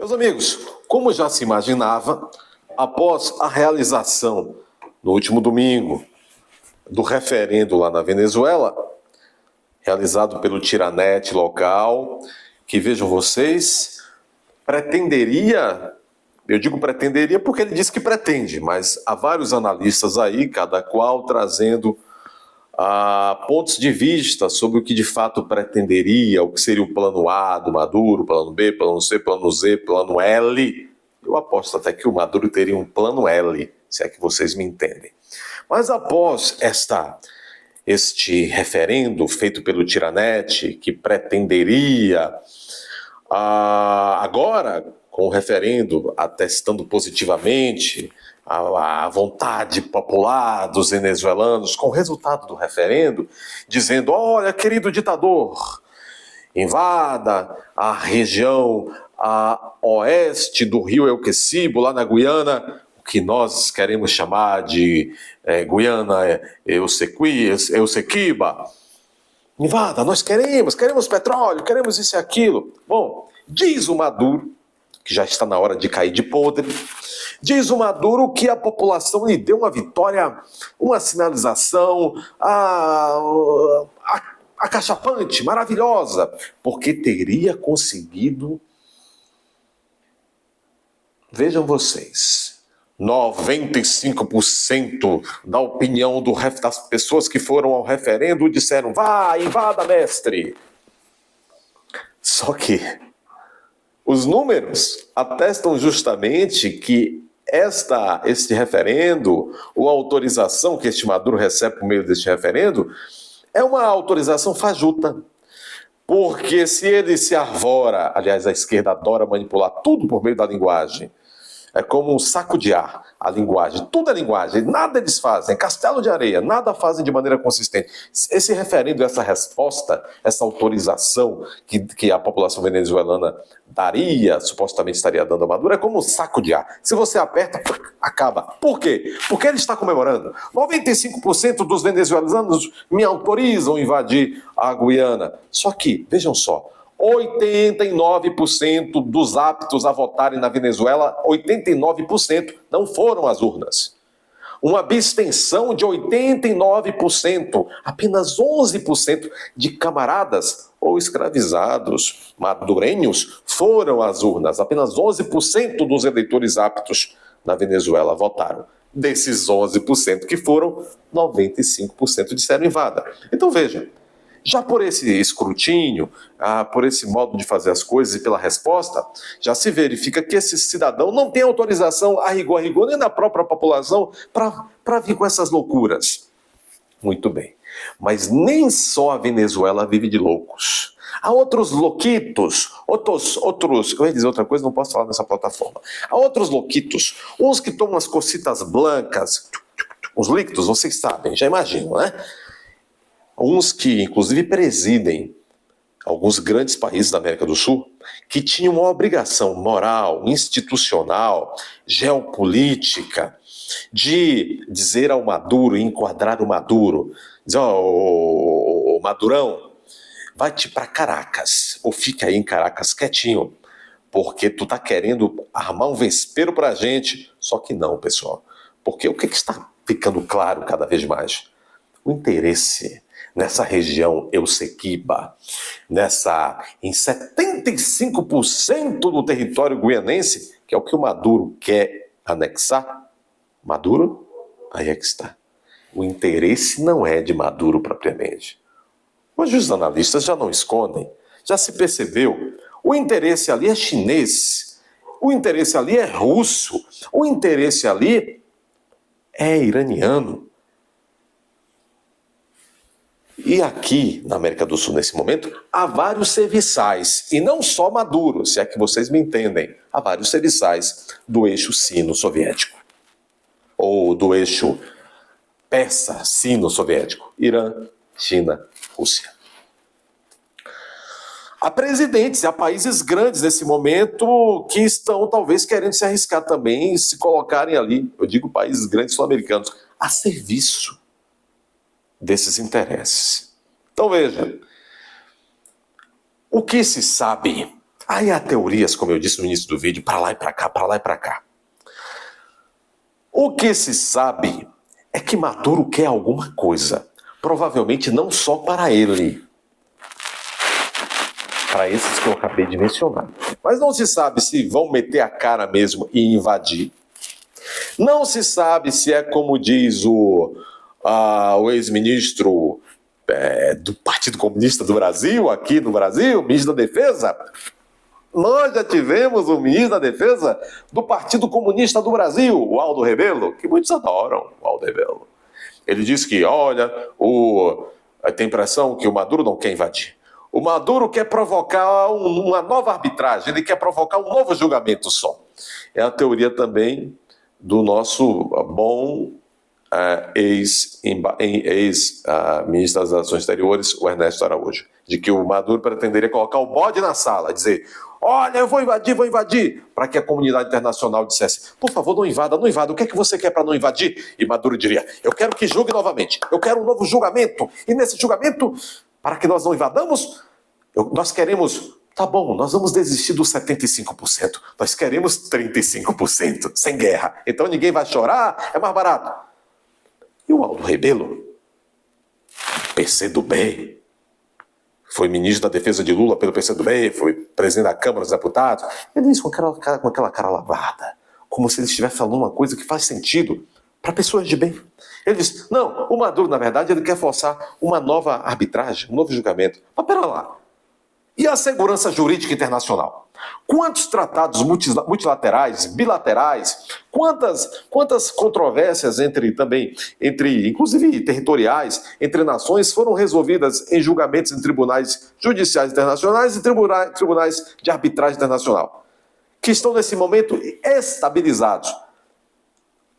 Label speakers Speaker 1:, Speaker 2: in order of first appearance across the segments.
Speaker 1: Meus amigos, como já se imaginava, após a realização no último domingo do referendo lá na Venezuela, realizado pelo Tiranete local, que vejam vocês, pretenderia, eu digo pretenderia porque ele disse que pretende, mas há vários analistas aí, cada qual trazendo pontos de vista sobre o que de fato pretenderia, o que seria o plano A do Maduro, plano B, plano C, plano Z, plano L. Eu aposto até que o Maduro teria um plano L, se é que vocês me entendem. Mas após este referendo feito pelo Tiranete, que pretenderia agora, com o referendo atestando positivamente a vontade popular dos venezuelanos, com o resultado do referendo, dizendo: olha, querido ditador, invada a região oeste do rio Essequibo, lá na Guiana, o que nós queremos chamar de Guiana Essequiba. Invada, nós queremos petróleo, queremos isso e aquilo. Bom, diz o Maduro, que já está na hora de cair de podre, diz o Maduro que a população lhe deu uma vitória, uma sinalização acachapante, maravilhosa, porque teria conseguido, vejam vocês, 95% da opinião das pessoas que foram ao referendo disseram: vá, invada, mestre. Só que os números atestam justamente que este referendo, ou a autorização que este Maduro recebe por meio deste referendo, é uma autorização fajuta. Porque se ele se arvora, aliás, a esquerda adora manipular tudo por meio da linguagem, é como um saco de ar, a linguagem. Tudo é linguagem, nada eles fazem. Castelo de areia, nada fazem de maneira consistente. Esse referendo, essa resposta, essa autorização que a população venezuelana daria, supostamente estaria dando a Maduro, é como um saco de ar. Se você aperta, acaba. Por quê? Porque ele está comemorando. 95% dos venezuelanos me autorizam a invadir a Guiana. Só que, vejam só, 89% dos aptos a votarem na Venezuela, 89% não foram às urnas. Uma abstenção de 89%, apenas 11% de camaradas ou escravizados madurenhos foram às urnas. Apenas 11% dos eleitores aptos na Venezuela votaram. Desses 11% que foram, 95% disseram invada. Então veja, já por esse escrutínio, por esse modo de fazer as coisas e pela resposta, já se verifica que esse cidadão não tem autorização a rigor, nem da própria população para vir com essas loucuras. Muito bem. Mas nem só a Venezuela vive de loucos. Há outros louquitos, eu ia dizer outra coisa, não posso falar nessa plataforma. Há outros louquitos, uns que tomam as cocitas blancas, os líquidos, vocês sabem, já imaginam, né? Uns que, inclusive, presidem alguns grandes países da América do Sul, que tinham uma obrigação moral, institucional, geopolítica, de dizer ao Maduro, enquadrar o Maduro, dizer: ô Madurão, vai-te para Caracas, ou fica aí em Caracas quietinho, porque tu tá querendo armar um vespeiro pra gente. Só que não, pessoal, porque o que está ficando claro cada vez mais? O interesse nessa região Essequiba, em 75% do território guianense, que é o que o Maduro quer anexar. Maduro, aí é que está. O interesse não é de Maduro propriamente. Hoje os analistas já não escondem, já se percebeu. O interesse ali é chinês, o interesse ali é russo, o interesse ali é iraniano. E aqui, na América do Sul, nesse momento, há vários serviçais, e não só Maduro, se é que vocês me entendem, há vários serviçais do eixo sino-soviético, ou do eixo persa-sino-soviético, Irã, China, Rússia. Há presidentes, há países grandes nesse momento que estão talvez querendo se arriscar também e se colocarem ali, eu digo países grandes sul-americanos, a serviço desses interesses. Então veja, o que se sabe Aí há teorias, como eu disse no início do vídeo, para lá e para cá, para lá e para cá. O que se sabe é que Maduro quer alguma coisa. Provavelmente não só para ele. Para esses que eu acabei de mencionar. Mas não se sabe se vão meter a cara mesmo e invadir. Não se sabe se é como diz o ex-ministro do Partido Comunista do Brasil, aqui no Brasil, ministro da Defesa. Nós já tivemos o ministro da Defesa do Partido Comunista do Brasil, o Aldo Rebelo, que muitos adoram o Aldo Rebelo. Ele disse que, olha, tem impressão que o Maduro não quer invadir. O Maduro quer provocar uma nova arbitragem, ele quer provocar um novo julgamento só. É a teoria também do nosso bom ex-ministro das Relações Exteriores, o Ernesto Araújo, de que o Maduro pretenderia colocar o bode na sala, dizer, olha, eu vou invadir, para que a comunidade internacional dissesse, por favor, não invada, o que é que você quer para não invadir? E Maduro diria, eu quero que julgue novamente, eu quero um novo julgamento, e nesse julgamento, para que nós não invadamos, nós queremos, tá bom, nós vamos desistir dos 75%, nós queremos 35%, sem guerra, então ninguém vai chorar, é mais barato. E o Aldo Rebelo, PCdoB, foi ministro da Defesa de Lula pelo PCdoB, foi presidente da Câmara dos Deputados. Ele disse com aquela cara lavada, como se ele estivesse falando uma coisa que faz sentido para pessoas de bem. Ele disse, não, o Maduro, na verdade, ele quer forçar uma nova arbitragem, um novo julgamento. Mas pera lá, e a segurança jurídica internacional? Quantos tratados multilaterais, bilaterais, quantas controvérsias inclusive territoriais, entre nações, foram resolvidas em julgamentos em tribunais judiciais internacionais e tribunais de arbitragem internacional, que estão nesse momento estabilizados.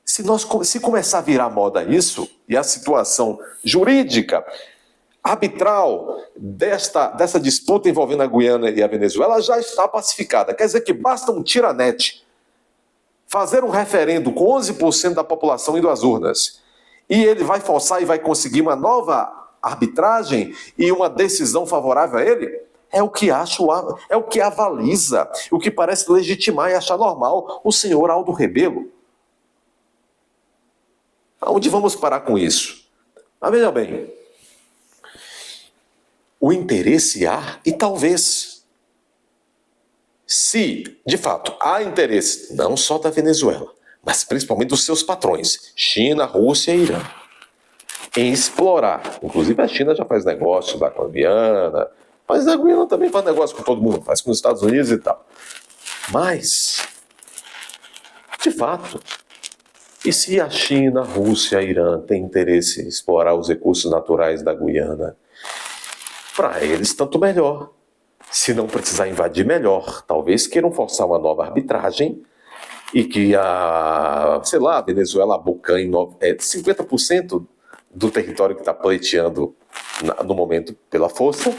Speaker 1: Se começar a virar moda isso, e a situação jurídica arbitral dessa disputa envolvendo a Guiana e a Venezuela já está pacificada. Quer dizer que basta um tiranete fazer um referendo com 11% da população indo às urnas e ele vai forçar e vai conseguir uma nova arbitragem e uma decisão favorável a ele? É o que avaliza, o que parece legitimar e achar normal o senhor Aldo Rebelo. Aonde vamos parar com isso? Mas veja bem, o interesse há e talvez, se de fato há interesse não só da Venezuela, mas principalmente dos seus patrões, China, Rússia e Irã, em explorar, inclusive a China já faz negócio lá com a Guiana, mas a Guiana também faz negócio com todo mundo, faz com os Estados Unidos e tal. Mas, de fato, e se a China, Rússia e Irã têm interesse em explorar os recursos naturais da Guiana, para eles, tanto melhor. Se não precisar invadir, melhor. Talvez queiram forçar uma nova arbitragem e que a Venezuela abocanhe 50% do território que está pleiteando no momento pela força.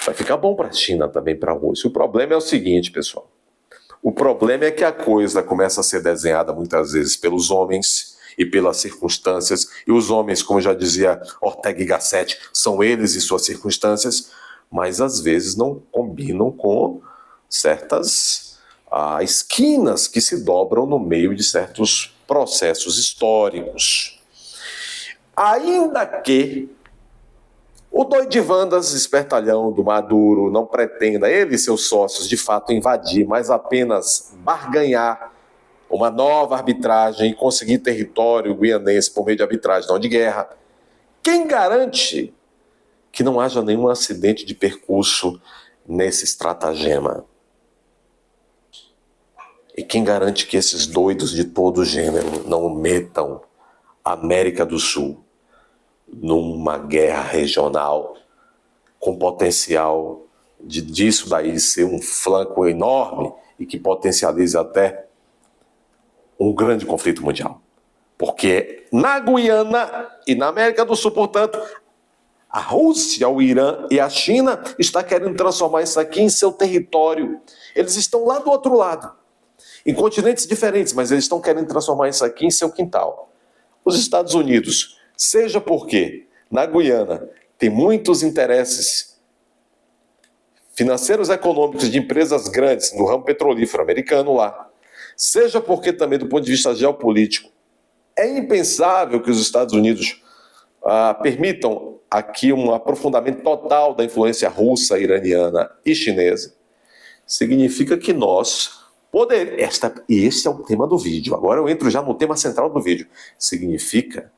Speaker 1: Vai ficar bom para a China, também para a Rússia. O problema é o seguinte, pessoal. O problema é que a coisa começa a ser desenhada muitas vezes pelos homens e pelas circunstâncias, e os homens, como já dizia Ortega y Gasset, são eles e suas circunstâncias, mas às vezes não combinam com certas esquinas que se dobram no meio de certos processos históricos. Ainda que o doidivandas espertalhão do Maduro não pretenda, ele e seus sócios, de fato invadir, mas apenas barganhar uma nova arbitragem e conseguir território guianense por meio de arbitragem, não de guerra. Quem garante que não haja nenhum acidente de percurso nesse estratagema? E quem garante que esses doidos de todo gênero não metam a América do Sul numa guerra regional com potencial disso daí ser um flanco enorme e que potencialize até um grande conflito mundial? Porque na Guiana e na América do Sul, portanto, a Rússia, o Irã e a China estão querendo transformar isso aqui em seu território. Eles estão lá do outro lado, em continentes diferentes, mas eles estão querendo transformar isso aqui em seu quintal. Os Estados Unidos, seja porque na Guiana tem muitos interesses financeiros econômicos de empresas grandes no ramo petrolífero americano lá, seja porque também do ponto de vista geopolítico, é impensável que os Estados Unidos permitam aqui um aprofundamento total da influência russa, iraniana e chinesa. Significa que nós esse é o tema do vídeo. Agora eu entro já no tema central do vídeo. Significa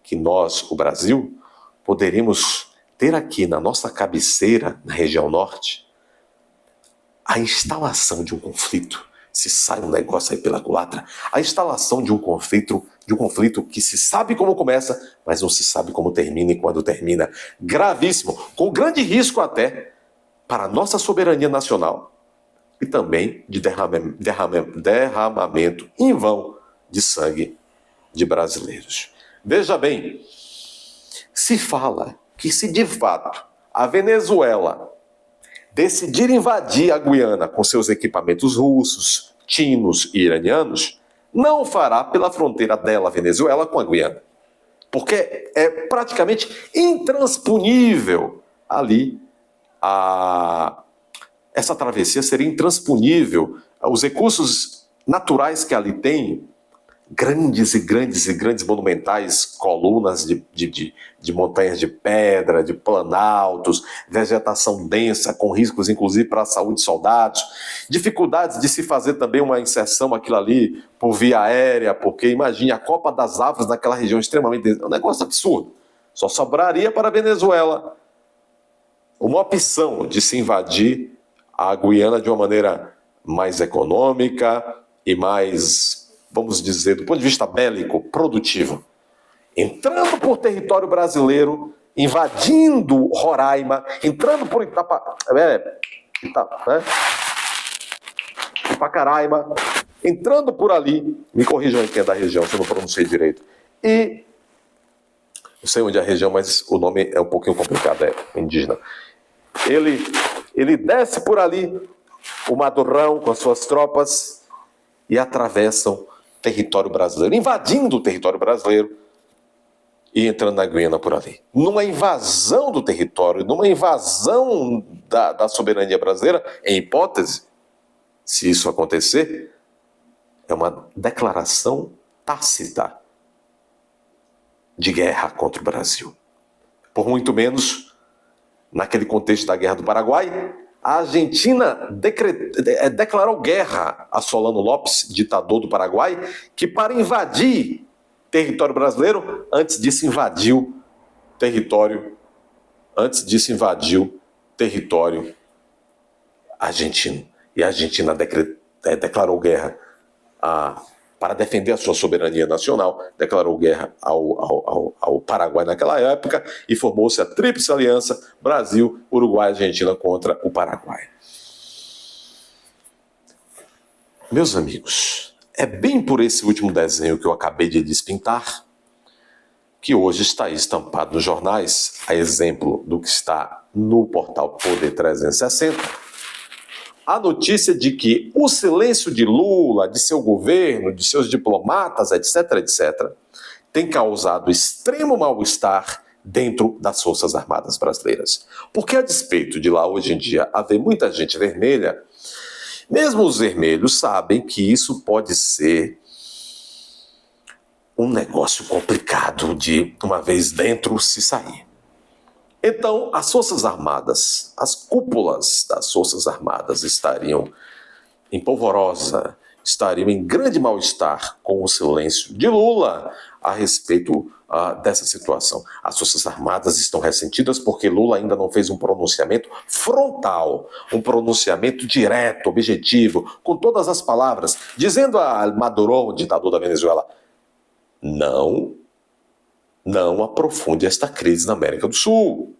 Speaker 1: que nós, o Brasil, poderíamos ter aqui na nossa cabeceira, na região norte, a instalação de um conflito. Se sai um negócio aí pela culatra, a instalação de um conflito que se sabe como começa, mas não se sabe como termina e quando termina. Gravíssimo, com grande risco até para a nossa soberania nacional e também de derramamento em vão de sangue de brasileiros. Veja bem, se fala que se de fato a Venezuela decidir invadir a Guiana com seus equipamentos russos, chinos e iranianos, não o fará pela fronteira dela, Venezuela, com a Guiana. Porque é praticamente intransponível ali essa travessia seria intransponível. Os recursos naturais que ali tem, grandes monumentais colunas de montanhas de pedra, de planaltos, vegetação densa, com riscos inclusive para a saúde de soldados, dificuldades de se fazer também uma inserção aquilo ali por via aérea, porque imagine a copa das árvores naquela região extremamente... É um negócio absurdo. Só sobraria para a Venezuela uma opção de se invadir a Guiana de uma maneira mais econômica e mais, vamos dizer, do ponto de vista bélico, produtivo. Entrando por território brasileiro, invadindo Roraima, entrando por Ipacaraima, entrando por ali, me corrijam aí quem é da região, se eu não pronunciei direito, e não sei onde é a região, mas o nome é um pouquinho complicado, é indígena. Ele desce por ali, o Madurrão com as suas tropas, e atravessam território brasileiro, invadindo o território brasileiro e entrando na Guiana por ali. Numa invasão do território, numa invasão da soberania brasileira, em hipótese, se isso acontecer, é uma declaração tácita de guerra contra o Brasil. Por muito menos, naquele contexto da Guerra do Paraguai, a Argentina declarou guerra a Solano Lopes, ditador do Paraguai, que para invadir território brasileiro, antes disso invadiu território argentino. E a Argentina declarou guerra para defender a sua soberania nacional, declarou guerra ao Paraguai naquela época e formou-se a Tríplice Aliança Brasil, Uruguai e Argentina contra o Paraguai. Meus amigos, é bem por esse último desenho que eu acabei de despintar que hoje está aí estampado nos jornais, a exemplo do que está no portal Poder 360, a notícia de que o silêncio de Lula, de seu governo, de seus diplomatas, etc., tem causado extremo mal-estar dentro das Forças Armadas brasileiras. Porque a despeito de lá hoje em dia haver muita gente vermelha, mesmo os vermelhos sabem que isso pode ser um negócio complicado de, uma vez dentro, se sair. Então, as Forças Armadas, as cúpulas das Forças Armadas estariam em polvorosa, estariam em grande mal-estar com o silêncio de Lula a respeito dessa situação. As Forças Armadas estão ressentidas porque Lula ainda não fez um pronunciamento frontal, um pronunciamento direto, objetivo, com todas as palavras, dizendo a Maduro, o ditador da Venezuela, não aprofunde esta crise na América do Sul.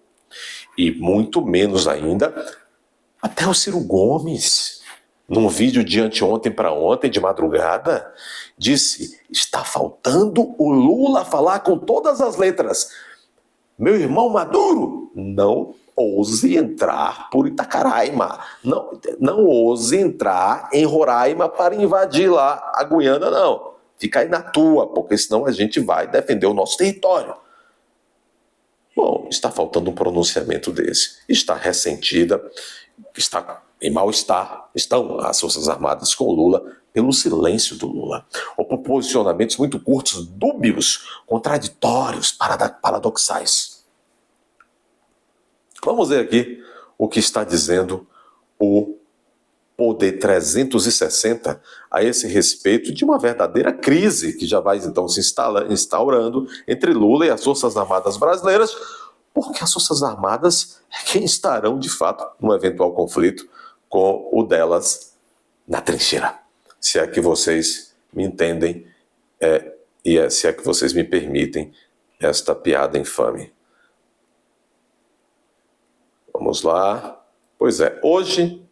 Speaker 1: E muito menos ainda, até o Ciro Gomes, num vídeo de anteontem para ontem, de madrugada, disse, está faltando o Lula falar com todas as letras. Meu irmão Maduro, não ouse entrar por Itacaraima. Não ouse entrar em Roraima para invadir lá a Guiana, não. Fica aí na tua, porque senão a gente vai defender o nosso território. Bom, está faltando um pronunciamento desse. Está ressentida. está em mal-estar, estão as Forças Armadas com o Lula pelo silêncio do Lula, ou por posicionamentos muito curtos, dúbios, contraditórios, paradoxais. Vamos ver aqui o que está dizendo o Poder 360 a esse respeito de uma verdadeira crise que já vai então se instaurando entre Lula e as Forças Armadas brasileiras, porque as Forças Armadas é quem estarão de fato num eventual conflito com o delas na trincheira. Se é que vocês me entendem se é que vocês me permitem esta piada infame. Vamos lá. Pois é, hoje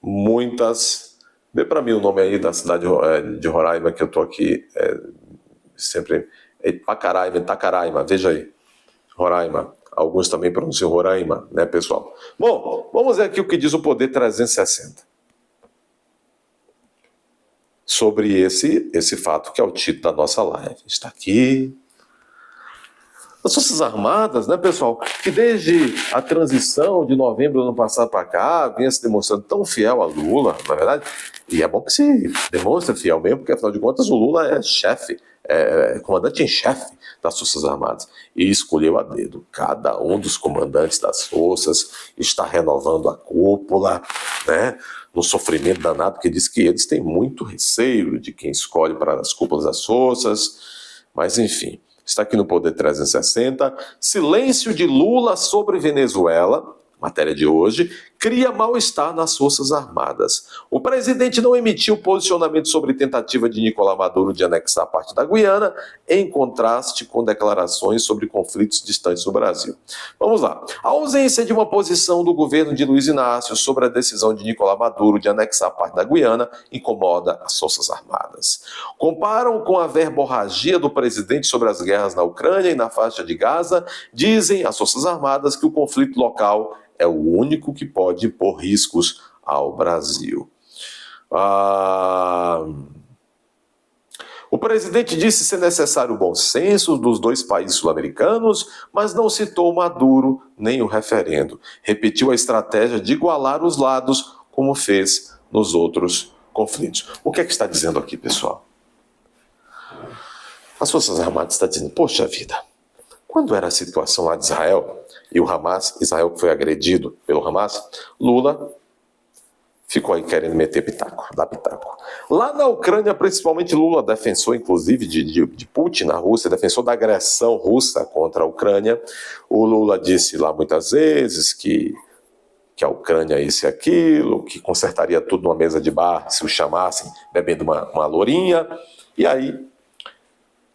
Speaker 1: muitas... Dê para mim o nome aí da cidade de Roraima, que eu estou aqui sempre... Itacaraima, veja aí. Roraima. Alguns também pronunciam Roraima, né, pessoal? Bom, vamos ver aqui o que diz o Poder 360. Sobre esse fato que é o título da nossa live. Está aqui. As Forças Armadas, né, pessoal, que desde a transição de novembro do ano passado para cá, vinha se demonstrando tão fiel a Lula, na verdade, e é bom que se demonstre fiel mesmo, porque afinal de contas o Lula é chefe, comandante em chefe das Forças Armadas, e escolheu a dedo. Cada um dos comandantes das forças está renovando a cúpula, né, no sofrimento danado, porque diz que eles têm muito receio de quem escolhe para as cúpulas das forças, mas enfim... Está aqui no Poder 360. Silêncio de Lula sobre Venezuela, matéria de hoje, cria mal-estar nas Forças Armadas. O presidente não emitiu posicionamento sobre tentativa de Nicolás Maduro de anexar parte da Guiana, em contraste com declarações sobre conflitos distantes do Brasil. Vamos lá. A ausência de uma posição do governo de Luiz Inácio sobre a decisão de Nicolás Maduro de anexar parte da Guiana incomoda as Forças Armadas. Comparam com a verborragia do presidente sobre as guerras na Ucrânia e na faixa de Gaza, dizem as Forças Armadas que o conflito local é o único que pode impor riscos ao Brasil. O presidente disse ser necessário o bom senso dos dois países sul-americanos, mas não citou Maduro nem o referendo. Repetiu a estratégia de igualar os lados, como fez nos outros conflitos. O que é que está dizendo aqui, pessoal? As Forças Armadas estão dizendo, poxa vida, quando era a situação lá de Israel, e o Hamas, Israel que foi agredido pelo Hamas, Lula ficou aí querendo meter dar pitaco. Lá na Ucrânia, principalmente, Lula, defensor, inclusive, de Putin na Rússia, defensor da agressão russa contra a Ucrânia. O Lula disse lá muitas vezes que a Ucrânia é isso e aquilo, que consertaria tudo numa mesa de bar se o chamassem, bebendo uma lourinha. E aí,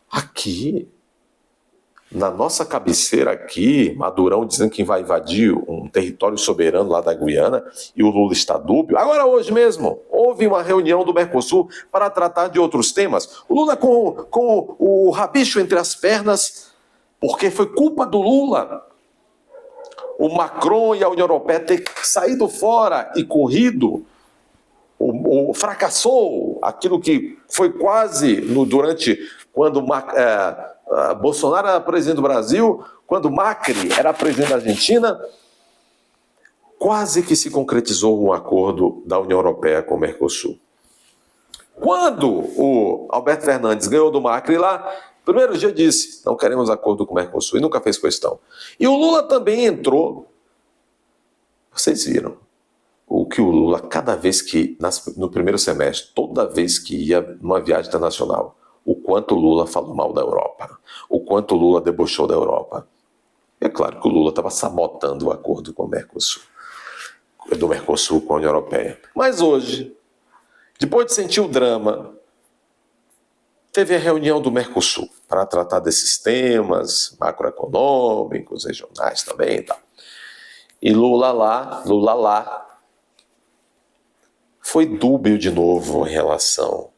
Speaker 1: aqui... Na nossa cabeceira aqui, Madurão dizendo que vai invadir um território soberano lá da Guiana e o Lula está dúbio. Agora, hoje mesmo, houve uma reunião do Mercosul para tratar de outros temas. O Lula com o rabicho entre as pernas, porque foi culpa do Lula o Macron e a União Europeia ter saído fora e corrido, fracassou aquilo que foi quase quando Bolsonaro era presidente do Brasil, quando Macri era presidente da Argentina, quase que se concretizou um acordo da União Europeia com o Mercosul. Quando o Alberto Fernandes ganhou do Macri lá, primeiro dia disse, não queremos acordo com o Mercosul, e nunca fez questão. E o Lula também entrou, vocês viram, o que o Lula, cada vez que, no primeiro semestre, toda vez que ia numa viagem internacional, o quanto o Lula falou mal da Europa, o quanto o Lula debochou da Europa. É claro que o Lula estava sabotando o acordo com o Mercosul, do Mercosul com a União Europeia. Mas hoje, depois de sentir o drama, teve a reunião do Mercosul para tratar desses temas macroeconômicos, regionais também e tal. E Lula lá, foi dúbio de novo em relação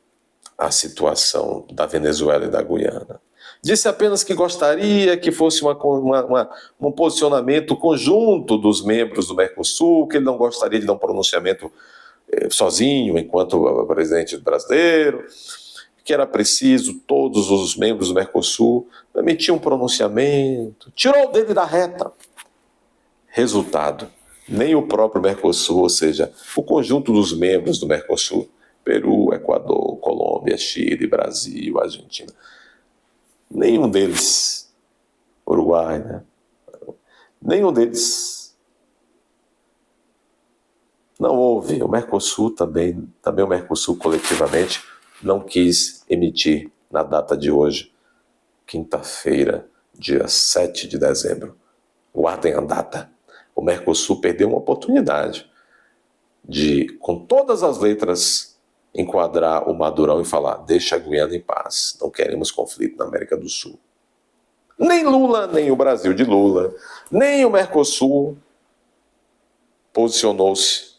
Speaker 1: à situação da Venezuela e da Guiana. Disse apenas que gostaria que fosse um posicionamento conjunto dos membros do Mercosul, que ele não gostaria de dar um pronunciamento sozinho, enquanto presidente brasileiro, que era preciso todos os membros do Mercosul emitir um pronunciamento, tirou o dedo da reta, Resultado, nem o próprio Mercosul, ou seja, o conjunto dos membros do Mercosul, Peru, Equador, Colômbia, Chile, Brasil, Argentina, nenhum deles, Uruguai, né? Nenhum deles, não houve. O Mercosul também o Mercosul coletivamente não quis emitir na data de hoje, quinta-feira, dia 7 de dezembro. Guardem a data. O Mercosul perdeu uma oportunidade de, com todas as letras, enquadrar o Madurão e falar: deixa a Guiana em paz, não queremos conflito na América do Sul. Nem Lula, nem o Brasil de Lula, nem o Mercosul posicionou-se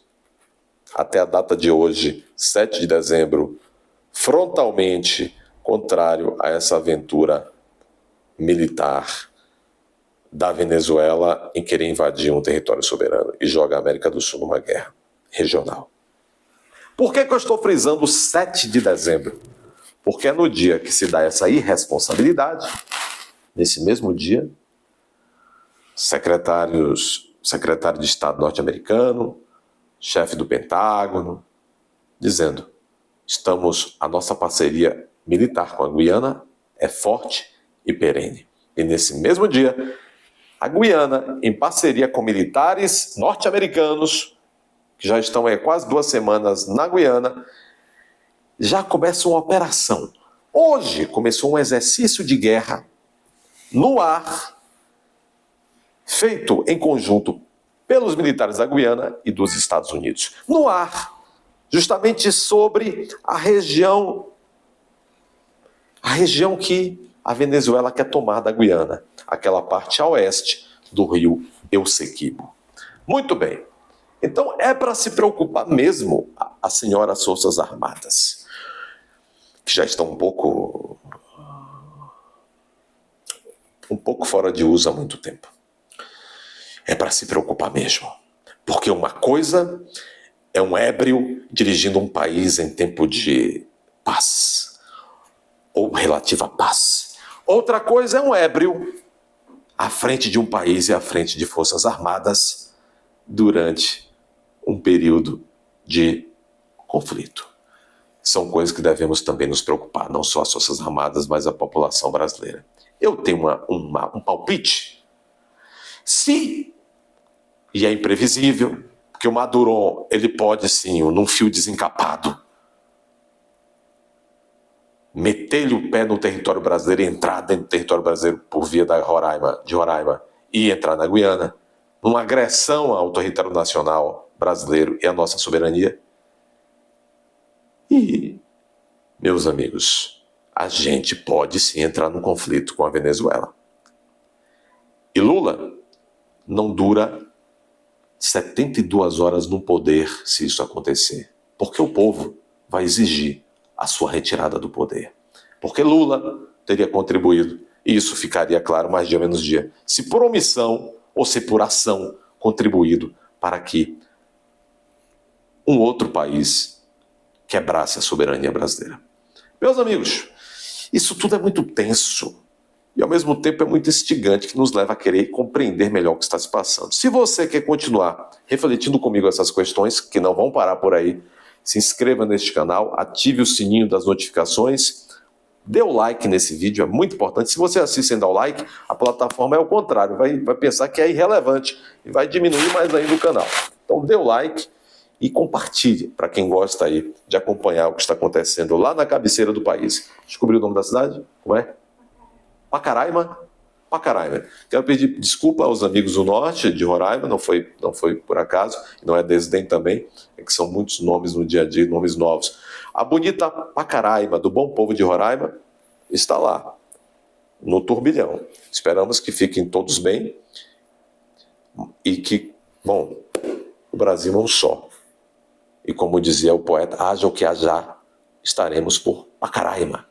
Speaker 1: até a data de hoje, 7 de dezembro, frontalmente contrário a essa aventura militar da Venezuela em querer invadir um território soberano e jogar a América do Sul numa guerra regional. Por que eu estou frisando 7 de dezembro? Porque é no dia que se dá essa irresponsabilidade, nesse mesmo dia, secretário de Estado norte-americano, chefe do Pentágono, dizendo: a nossa parceria militar com a Guiana é forte e perene. E nesse mesmo dia, a Guiana, em parceria com militares norte-americanos, que já estão há quase 2 semanas na Guiana, já começa uma operação. Hoje começou um exercício de guerra no ar, feito em conjunto pelos militares da Guiana e dos Estados Unidos. No ar, justamente sobre a região que a Venezuela quer tomar da Guiana, aquela parte a oeste do rio Eussequibo. Muito bem. Então é para se preocupar mesmo as senhoras Forças Armadas, que já estão um pouco fora de uso há muito tempo. É para se preocupar mesmo. Porque uma coisa é um ébrio dirigindo um país em tempo de paz, ou relativa paz. Outra coisa é um ébrio à frente de um país e à frente de forças armadas durante um período de conflito. São coisas que devemos também nos preocupar, não só as forças armadas, mas a população brasileira. Eu tenho um palpite. E é imprevisível, porque o Maduro, ele pode sim, num fio desencapado, meter-lhe o pé no território brasileiro e entrar dentro do território brasileiro por via de Roraima e entrar na Guiana, numa agressão ao território nacional brasileiro e à nossa soberania. E, meus amigos, a gente pode sim entrar num conflito com a Venezuela. E Lula não dura 72 horas no poder se isso acontecer, porque o povo vai exigir a sua retirada do poder. Porque Lula teria contribuído, e isso ficaria claro mais dia menos dia, se por omissão ou se por ação contribuído para que um outro país quebrasse a soberania brasileira. Meus amigos, isso tudo é muito tenso e ao mesmo tempo é muito instigante, que nos leva a querer compreender melhor o que está se passando. Se você quer continuar refletindo comigo essas questões, que não vão parar por aí, se inscreva neste canal, ative o sininho das notificações, dê o like nesse vídeo, é muito importante. Se você assiste sem dar o like, a plataforma é o contrário, vai pensar que é irrelevante e vai diminuir mais ainda o canal. Então dê o like e compartilhe para quem gosta aí de acompanhar o que está acontecendo lá na cabeceira do país. Descobriu o nome da cidade? Como é? Pacaraima. Quero pedir desculpa aos amigos do norte de Roraima, não foi por acaso, não é desdém também, é que são muitos nomes no dia a dia, nomes novos. A bonita Pacaraima, do bom povo de Roraima, está lá, no turbilhão. Esperamos que fiquem todos bem e que, o Brasil é um só. E como dizia o poeta, haja o que haja, estaremos por Pacaraima.